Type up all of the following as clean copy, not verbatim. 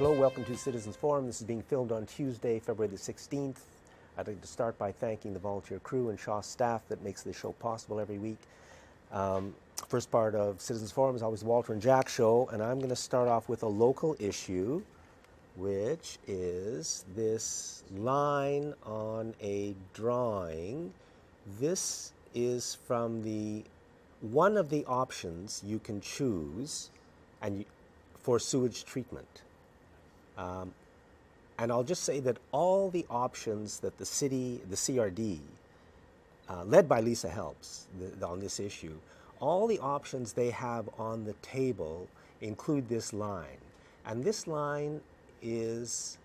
Hello, welcome to Citizens Forum. This is being filmed on Tuesday, February the 16th. I'd like to start by thanking the volunteer crew and Shaw staff that makes this show possible every week. First part of Citizens Forum is always the Walt and Jack show, and I'm going to start off with a local issue, which is this line on a drawing. This is from one of the options you can choose for sewage treatment. And I'll just say that all the options that the city, the CRD, led by Lisa Helps on this issue, all the options they have on the table include this line. And this line is,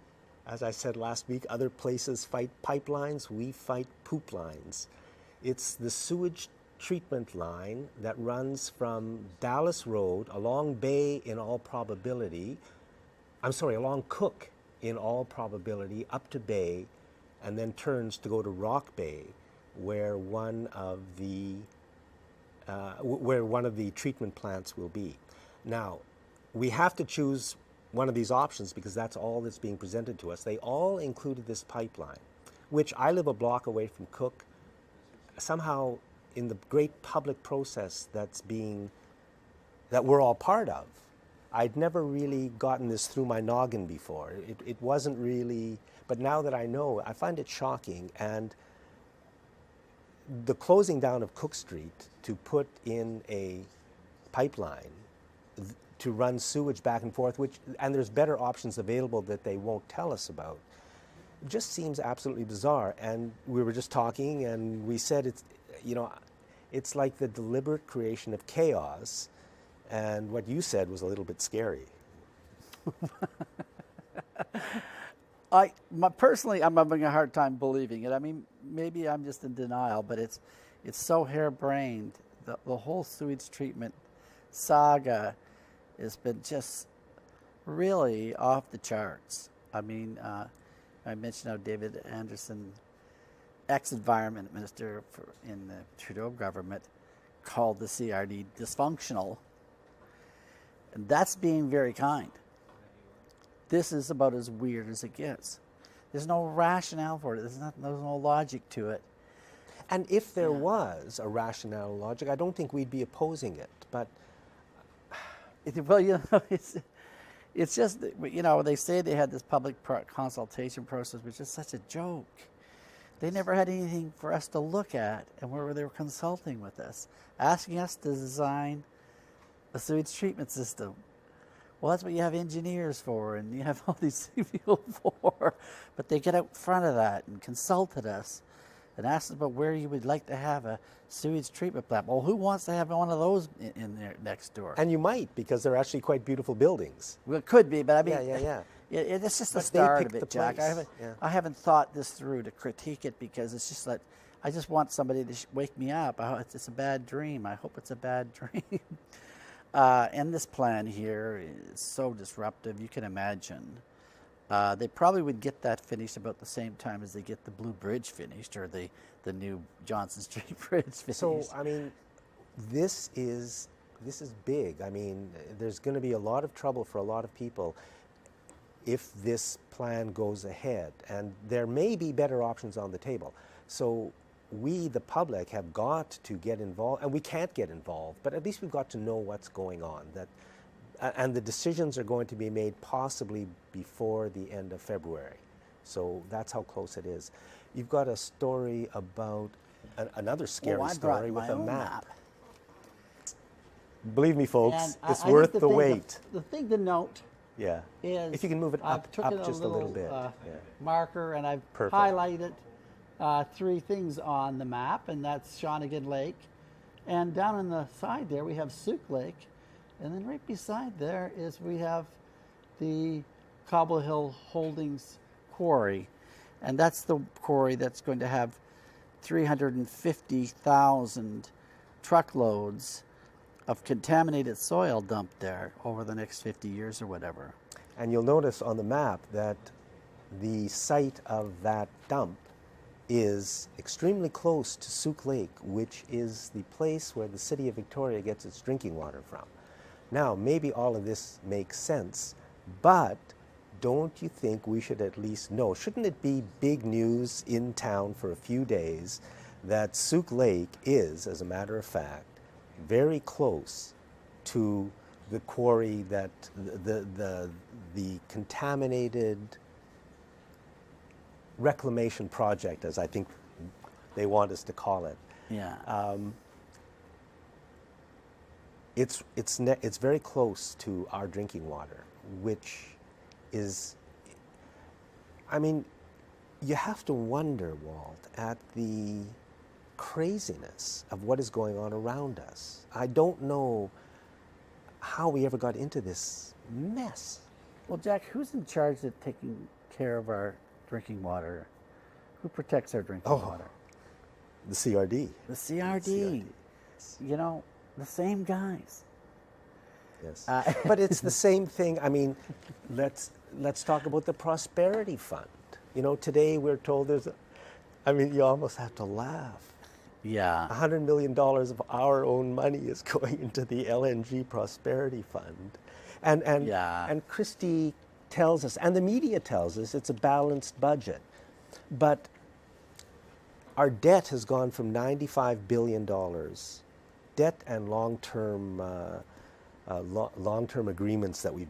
as I said last week, other places fight pipelines, we fight poop lines. It's the sewage treatment line that runs from Dallas Road along Bay in all probability, along Cook in all probability up to Bay, and then turns to go to Rock Bay, where one of the treatment plants will be. Now, we have to choose one of these options because that's all that's being presented to us. They all included this pipeline, which I live a block away from Cook. Somehow, in the great public process that we're all part of, I'd never really gotten this through my noggin before. It wasn't really, but now that I know, I find it shocking. And the closing down of Cook Street to put in a pipeline to run sewage back and forth, and there's better options available that they won't tell us about, just seems absolutely bizarre. And we were just talking, and we said it's like the deliberate creation of chaos. And what you said was a little bit scary. Personally, I'm having a hard time believing it. I mean, maybe I'm just in denial, but it's so harebrained. The whole sewage treatment saga has been just really off the charts. I mean, I mentioned how David Anderson, ex-environment minister in the Trudeau government, called the CRD dysfunctional. And that's being very kind. This is about as weird as it gets. There's no rationale for it. There's no logic to it. And if there was a rationale or logic, I don't think we'd be opposing it. But it's just, they say they had this public consultation process, which is such a joke. They never had anything for us to look at, and they were consulting with us, asking us to design a sewage treatment system. Well, that's what you have engineers for, and you have all these people for. But they get out front of that and consulted us and asked us about where you would like to have a sewage treatment plant. Well, who wants to have one of those in there next door? And you might, because they're actually quite beautiful buildings. Well, it could be, but I mean, yeah. It's just the start of it, Jack. Place. I haven't thought this through to critique it because it's just like, I just want somebody to wake me up. It's a bad dream. I hope it's a bad dream. And this plan here is so disruptive, you can imagine. They probably would get that finished about the same time as they get the Blue Bridge finished or the new Johnson Street Bridge finished. So, I mean, this is big. I mean, there's going to be a lot of trouble for a lot of people if this plan goes ahead. And there may be better options on the table. So we, the public, have got to get involved, and we can't get involved, but at least we've got to know what's going on. And the decisions are going to be made possibly before the end of February. So that's how close it is. You've got a story about another scary story with a map. Believe me, folks, it's worth the wait. The thing to note is if you can move it up just a little bit. Marker, and I've highlighted 3 things on the map, and that's Shawnigan Lake. And down on the side there, we have Souk Lake. And then right beside there we have the Cobble Hill Holdings quarry. And that's the quarry that's going to have 350,000 truckloads of contaminated soil dumped there over the next 50 years or whatever. And you'll notice on the map that the site of that dump is extremely close to Souk Lake, which is the place where the city of Victoria gets its drinking water from. Now, maybe all of this makes sense, but don't you think we should at least know? Shouldn't it be big news in town for a few days that Souk Lake is, as a matter of fact, very close to the quarry that the contaminated reclamation project, as I think they want us to call it. Yeah. It's very close to our drinking water, which is, I mean, you have to wonder, Walt, at the craziness of what is going on around us. I don't know how we ever got into this mess. Well, Jack, who's in charge of taking care of our drinking water? Who protects our drinking water? The CRD. The CRD. You know, the same guys. Yes. But it's the same thing. I mean, let's talk about the Prosperity Fund. You know, today we're told you almost have to laugh. Yeah. $100 million of our own money is going into the LNG Prosperity Fund. And Christie tells us, and the media tells us, it's a balanced budget. But our debt has gone from $95 billion, debt and long-term agreements that we've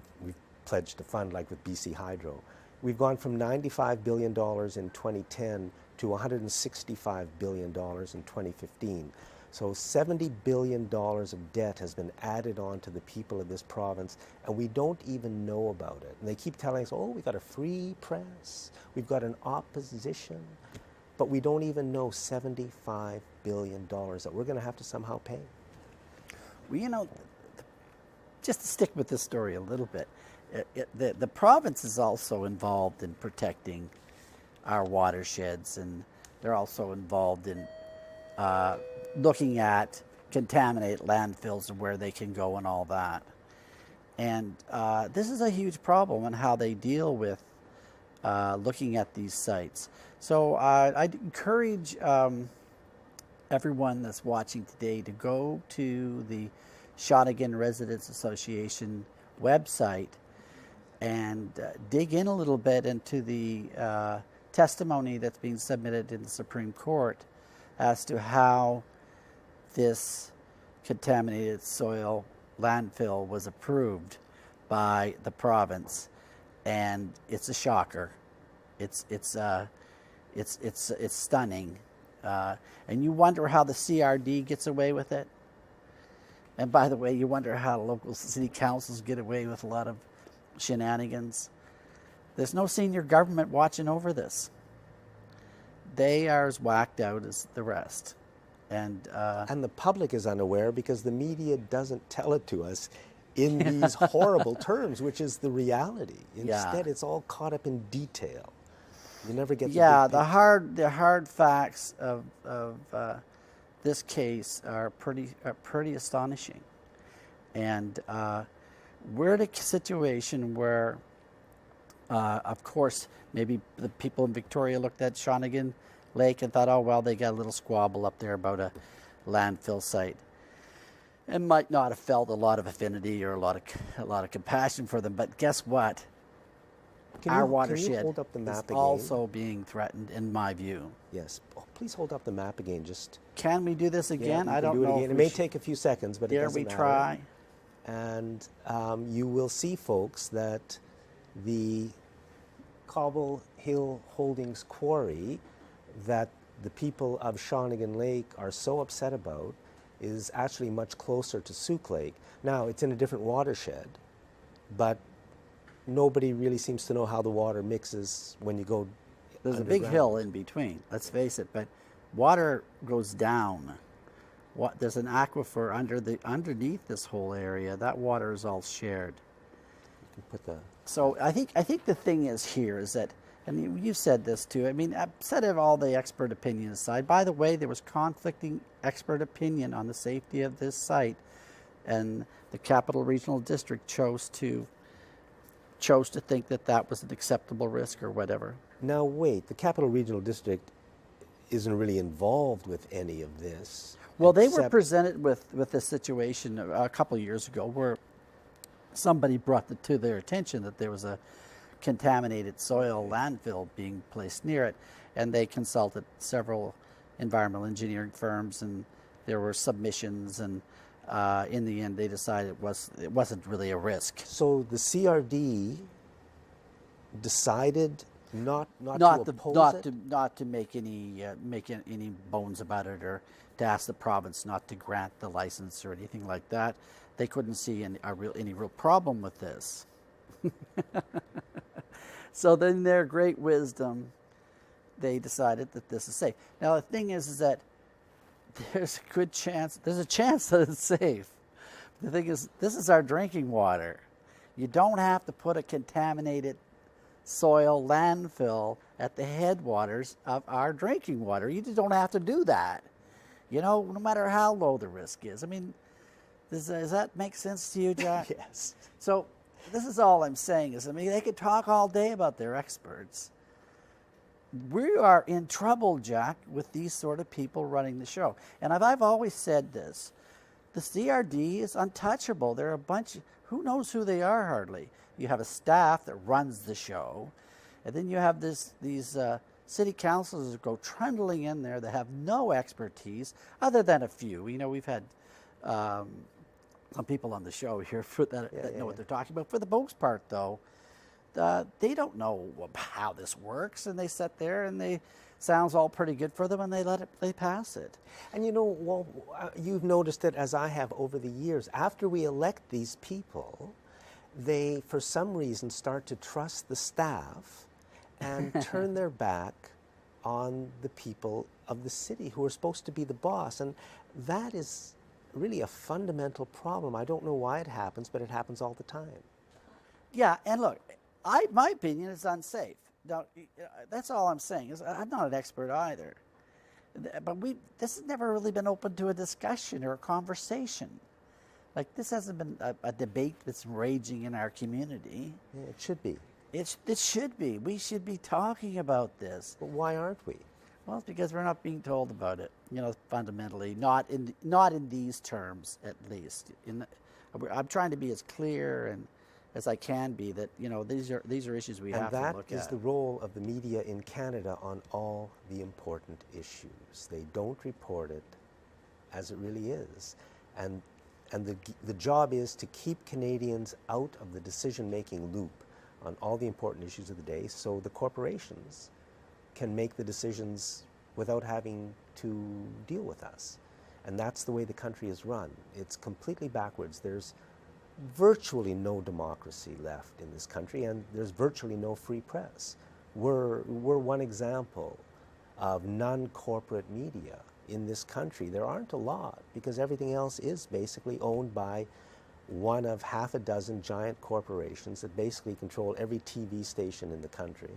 pledged to fund, like with BC Hydro. We've gone from $95 billion in 2010 to $165 billion in 2015. So $70 billion of debt has been added on to the people of this province, and we don't even know about it. And they keep telling us, oh, we've got a free press, we've got an opposition, but we don't even know $75 billion that we're going to have to somehow pay. Well, you know, just to stick with this story a little bit, the province is also involved in protecting our watersheds, and they're also involved in looking at contaminated landfills and where they can go and all that. And this is a huge problem in how they deal with looking at these sites. So I'd encourage everyone that's watching today to go to the Shawnigan Residents Association website and dig in a little bit into the testimony that's being submitted in the Supreme Court as to how this contaminated soil landfill was approved by the province, and it's a shocker. It's stunning, and you wonder how the CRD gets away with it. And by the way, you wonder how local city councils get away with a lot of shenanigans. There's no senior government watching over this. They are as whacked out as the rest. And the public is unaware because the media doesn't tell it to us in these horrible terms, which is the reality. Instead, it's all caught up in detail. You never get the big the hard facts of this case are pretty astonishing. And we're in a situation where, of course, maybe the people in Victoria looked at Shawnigan Lake and thought, oh, well, they got a little squabble up there about a landfill site, and might not have felt a lot of affinity or a lot of compassion for them. But guess what? Our watershed is also being threatened, in my view. Yes. Oh, please hold up the map again. Just can we do this again? I don't know. It may take a few seconds, but it doesn't matter. Dare we try? And you will see, folks, that the Cobble Hill Holdings quarry that the people of Shawnigan Lake are so upset about is actually much closer to Souk Lake. Now, it's in a different watershed, but nobody really seems to know how the water mixes when you go There's a big hill in between, let's face it, but water goes down. There's an aquifer underneath this whole area. That water is all shared. You can put So I think the thing is here is that, and you said this too, I mean, set of all the expert opinion aside, by the way, there was conflicting expert opinion on the safety of this site, and the Capital Regional District chose to think that that was an acceptable risk or whatever. Now wait, the Capital Regional District isn't really involved with any of this. Well, they were presented with this situation a couple of years ago where somebody brought to their attention that there was a contaminated soil landfill being placed near it. And they consulted several environmental engineering firms, and there were submissions, and in the end they decided it wasn't really a risk. So the CRD decided not to oppose it? Not to make any bones about it, or to ask the province not to grant the license or anything like that. They couldn't see any real problem with this. So then, in their great wisdom, they decided that this is safe. Now the thing is that there's a chance that it's safe. The thing is, this is our drinking water. You don't have to put a contaminated soil landfill at the headwaters of our drinking water. You just don't have to do that. You know, no matter how low the risk is. I mean, does that make sense to you, Jack? Yes. So this is all I'm saying is, I mean, they could talk all day about their experts. We are in trouble, Jack, with these sort of people running the show. And I've always said this. The CRD is untouchable. They're a bunch, who knows who they are hardly. You have a staff that runs the show, and then you have these city councilors that go trundling in there that have no expertise other than a few. You know, we've had some people on the show here that know what they're talking about. For the most part, though, they don't know how this works, and they sit there and sounds all pretty good for them, and they pass it. And you know, well, you've noticed it as I have over the years. After we elect these people, they, for some reason, start to trust the staff and turn their back on the people of the city who are supposed to be the boss. And that is really a fundamental problem. I don't know why it happens, but it happens all the time. Yeah, and look, my opinion is unsafe. Now, that's all I'm saying. I'm not an expert either. But this has never really been open to a discussion or a conversation. Like, this hasn't been a debate that's raging in our community. Yeah, it should be. It should be. We should be talking about this. But why aren't we? Well, it's because we're not being told about it. You know, fundamentally, not in these terms, at least. I'm trying to be as clear and as I can be that, you know, these are issues we have to look at. And that is the role of the media in Canada on all the important issues. They don't report it as it really is. And the job is to keep Canadians out of the decision-making loop on all the important issues of the day, so the corporations can make the decisions without having to deal with us. And that's the way the country is run. It's completely backwards. There's virtually no democracy left in this country, and there's virtually no free press. We're one example of non-corporate media in this country. There aren't a lot, because everything else is basically owned by one of half a dozen giant corporations that basically control every TV station in the country.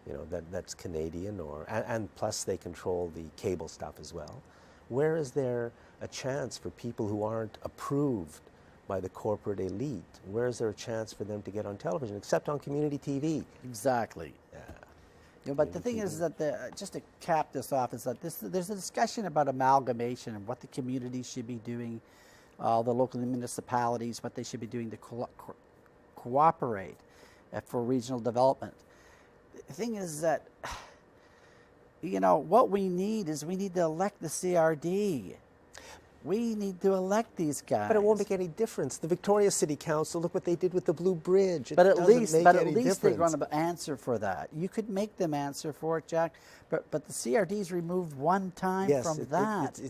You know, that's Canadian, and plus they control the cable stuff as well. Where is there a chance for people who aren't approved by the corporate elite? Where is there a chance for them to get on television, except on community TV? Exactly. Yeah. You know, but the thing is that, just to cap this off, is that there's a discussion about amalgamation and what the community should be doing, the local municipalities, what they should be doing to cooperate for regional development. The thing is that, you know, what we need to elect the CRD. We need to elect these guys. But it won't make any difference. The Victoria City Council, look what they did with the Blue Bridge. But at least they're going to answer for that. You could make them answer for it, Jack. But the CRD's removed one time from that.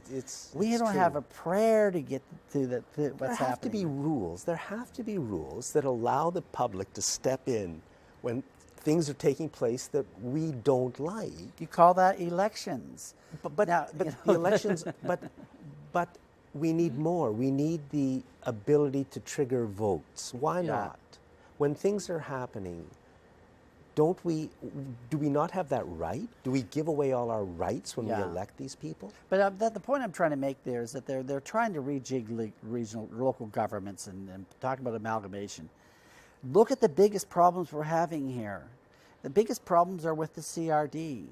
We don't have a prayer to get to what's happening. There have to be rules. There have to be rules that allow the public to step in when things are taking place that we don't like. You call that elections. But the elections. But we need more. We need the ability to trigger votes. Why not? When things are happening, do we not have that right? Do we give away all our rights when we elect these people? But the point I'm trying to make there is that they're trying to rejig regional, local governments and talk about amalgamation. Look at the biggest problems we're having here. The biggest problems are with the CRD.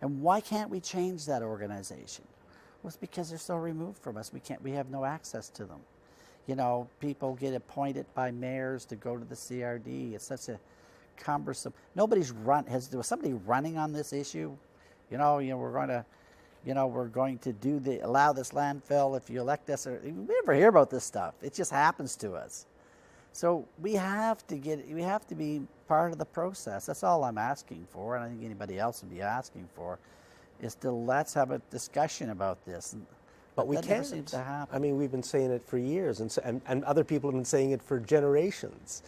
And why can't we change that organization? Well, it's because they're so removed from us. We have no access to them. You know, people get appointed by mayors to go to the CRD. It's such a cumbersome. Was somebody running on this issue? We're going to allow this landfill if you elect us. We never hear about this stuff. It just happens to us. So we have to be part of the process. That's all I'm asking for, and I think anybody else would be asking for, is to let's have a discussion about this. But we that can't. Never seems to happen. I mean, we've been saying it for years, and other people have been saying it for generations.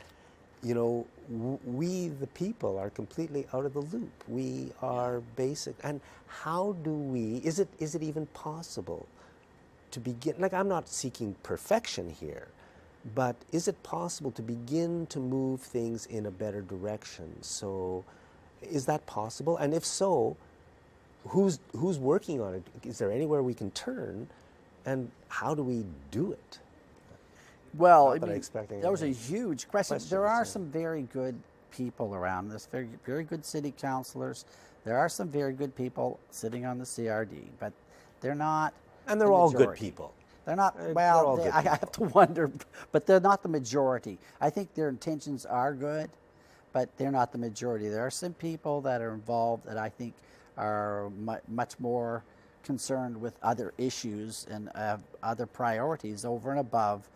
We, the people, are completely out of the loop. We are basic. And how do we, is it even possible to begin, like, I'm not seeking perfection here, but is it possible to begin to move things in a better direction? So is that possible? And if so, who's working on it? Is there anywhere we can turn? And how do we do it? Well, that was a huge question. There are some very good people around this, very, very good city councilors. There are some very good people sitting on the CRD, but they're not. And they're all good people. They're not, well, I have to wonder, but they're not the majority. I think their intentions are good, but they're not the majority. There are some people that are involved that I think are much more concerned with other issues and other priorities over and above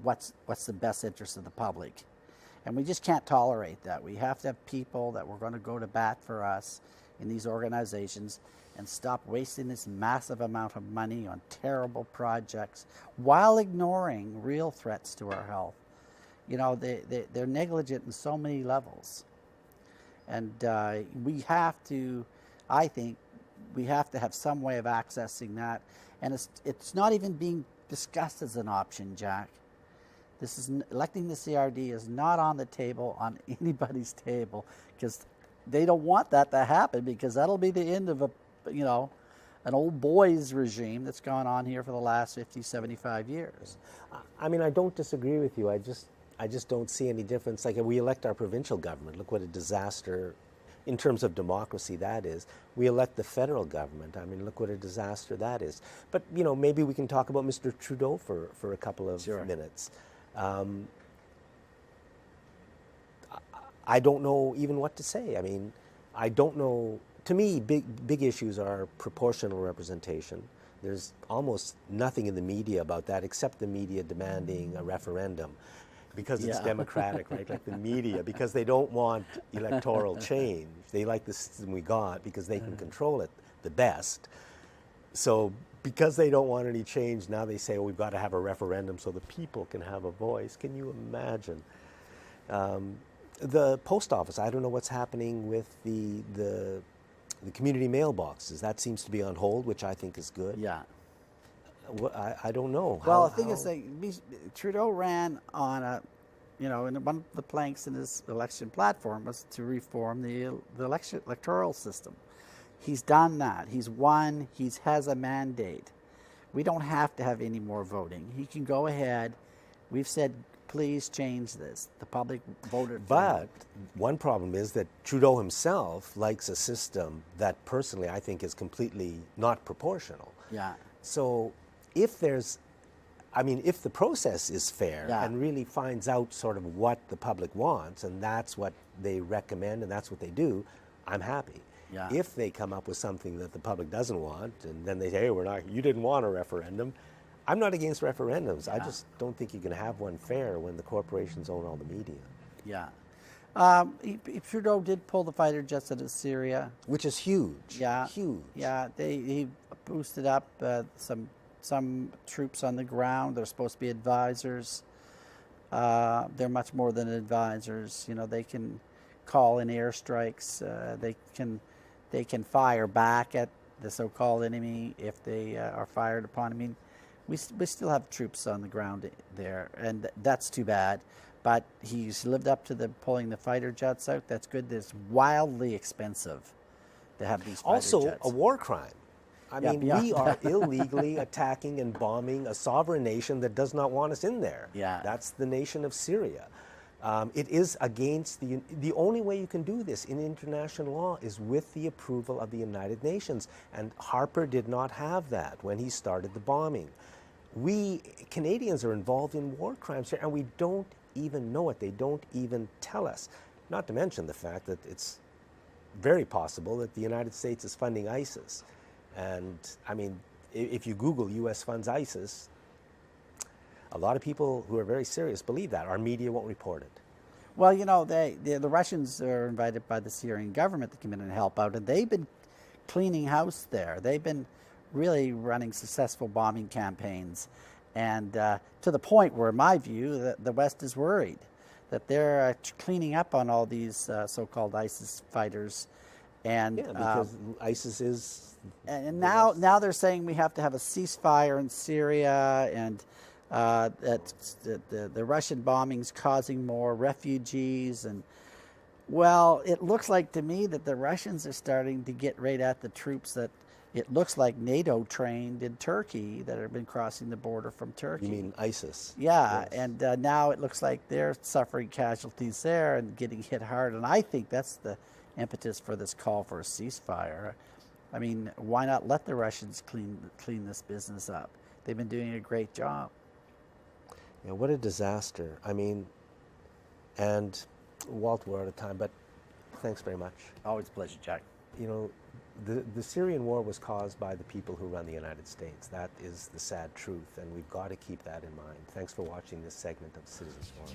what's the best interest of the public. And we just can't tolerate that. We have to have people that we're going to go to bat for us in these organizations and stop wasting this massive amount of money on terrible projects while ignoring real threats to our health. They're negligent in so many levels. And I think we have to have some way of accessing that. And it's not even being discussed as an option, Jack. Electing the CRD is not on the table, on anybody's table, because they don't want that to happen, because that'll be the end of an old boys regime that's gone on here for the last 50, 75 years. I mean, I don't disagree with you. I just don't see any difference. Like, we elect our provincial government. Look what a disaster, in terms of democracy, that is. We elect the federal government. I mean, look what a disaster that is. But, maybe we can talk about Mr. Trudeau for a couple of minutes. I don't know even what to say. I mean, I don't know. To me, big issues are proportional representation. There's almost nothing in the media about that, except the media demanding a referendum because it's democratic, right? Like the media, because they don't want electoral change. They like the system we got because they can control it the best. So because they don't want any change, now they say, we've got to have a referendum so the people can have a voice. Can you imagine? The post office, I don't know what's happening with the community mailboxes. That seems to be on hold, which I think is good. Yeah. I don't know. Well, the thing is, Trudeau ran on and one of the planks in his election platform was to reform the electoral system. He's done that. He's won. He has a mandate. We don't have to have any more voting. He can go ahead. We've said, please change this. The public voted for it. One problem is that Trudeau himself likes a system that personally I think is completely not proportional. Yeah. So if the process is fair and really finds out sort of what the public wants and that's what they recommend and that's what they do, I'm happy. Yeah. If they come up with something that the public doesn't want, and then they say, hey, you didn't want a referendum, I'm not against referendums. I just don't think you can have one fair when the corporations own all the media. Yeah. Trudeau did pull the fighter jets out of Syria. Which is huge. Yeah. Huge. Yeah, he boosted up some troops on the ground. They're supposed to be advisors. They're much more than advisors. They can call in airstrikes. They can fire back at the so-called enemy if they are fired upon. I mean, we still have troops on the ground there, and that's too bad. But he's lived up to pulling the fighter jets out. That's good. It's wildly expensive to have these fighter jets. Also, a war crime. I mean, we are illegally attacking and bombing a sovereign nation that does not want us in there. Yeah. That's the nation of Syria. It is against the only way you can do this in international law is with the approval of the United Nations. And Harper did not have that when he started the bombing. We Canadians are involved in war crimes here, and we don't even know it. They don't even tell us. Not to mention the fact that it's very possible that the United States is funding ISIS. And I mean, if you Google U.S. funds ISIS, a lot of people who are very serious believe that. Our media won't report it. Well, you know, the Russians are invited by the Syrian government to come in and help out, and they've been cleaning house there. They've been really running successful bombing campaigns, and to the point where, in my view, that the West is worried that they're cleaning up on all these so-called ISIS fighters. And yeah, because ISIS is... And now they're saying we have to have a ceasefire in Syria, and that the Russian bombing's causing more refugees. And, well, it looks like to me that the Russians are starting to get right at the troops that it looks like NATO trained in Turkey that have been crossing the border from Turkey. You mean ISIS? Yeah, Yes. and now it looks like they're suffering casualties there and getting hit hard. And I think that's the impetus for this call for a ceasefire. I mean, why not let the Russians clean this business up? They've been doing a great job. Yeah, what a disaster. I mean, and Walt, we're out of time, but thanks very much. Always a pleasure, Jack. You know, the Syrian war was caused by the people who run the United States. That is the sad truth, and we've got to keep that in mind. Thanks for watching this segment of Citizens Forum.